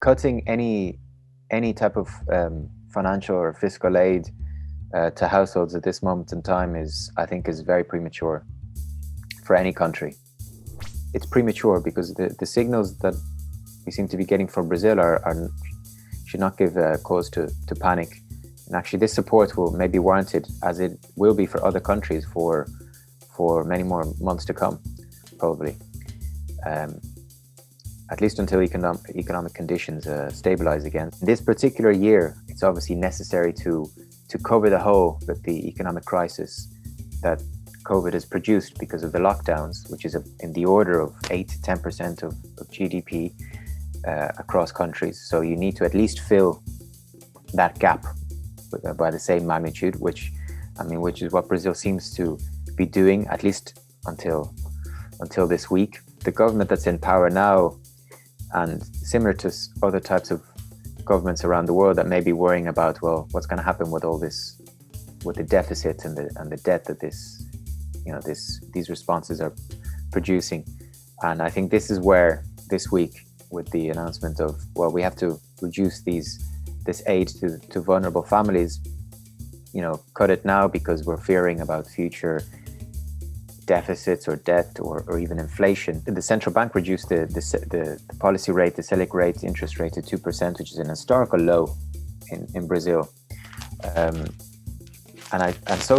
cutting any type of financial or fiscal aid to households at this moment in time I think is very premature for any country. It's premature because the signals that we seem to be getting from Brazil should not give cause to panic. And actually, this support may be warranted, as it will be for other countries for many more months to come, probably. At least until economic conditions stabilize again. This particular year, it's obviously necessary to cover the hole that the economic crisis that COVID has produced because of the lockdowns, which is in the order of 8 to 10% of GDP across countries. So you need to at least fill that gap by the same magnitude, which is what Brazil seems to be doing, at least until this week. The government that's in power now, and similar to other types of governments around the world that may be worrying about, well, what's going to happen with all this, with the deficit and the debt that these responses are producing. And I think this is where this week, with the announcement of, well, we have to reduce this aid to vulnerable families, cut it now because we're fearing about future deficits or debt or even inflation. The central bank reduced the policy rate, the Selic rate, interest rate to 2%, which is an historical low in Brazil. And so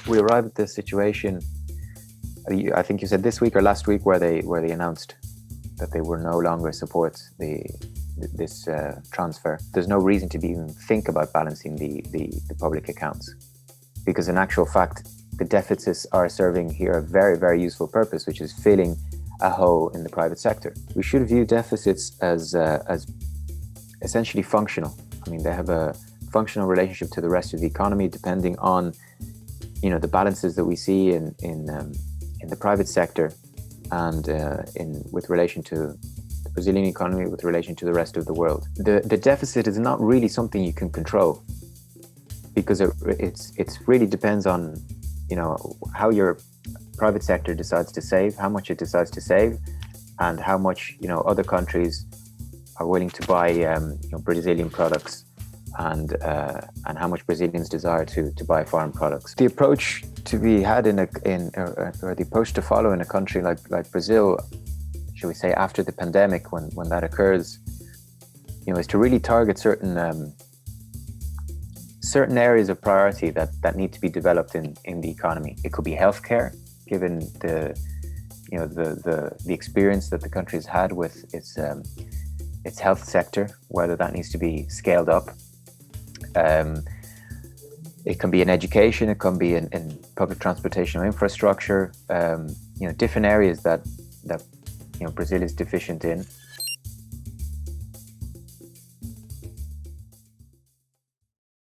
we arrived at this situation. I think you said this week or last week where they announced that they will no longer support this transfer. There's no reason to even think about balancing the public accounts, because in actual fact, the deficits are serving here a very, very useful purpose, which is filling a hole in the private sector. We should view deficits as essentially functional. I mean, they have a functional relationship to the rest of the economy, depending on, the balances that we see in the private sector and with relation to the Brazilian economy, with relation to the rest of the world. The deficit is not really something you can control, because it really depends on how your private sector decides to save, how much it decides to save, and how much other countries are willing to buy Brazilian products, and how much Brazilians desire to buy foreign products. The approach to be had or the approach to follow in a country like Brazil, shall we say, after the pandemic, when that occurs, is to really target certain areas of priority that need to be developed in the economy. It could be healthcare, given the experience that the country has had with its health sector, whether that needs to be scaled up. It can be in education, it can be in public transportation or infrastructure, different areas that Brazil is deficient in.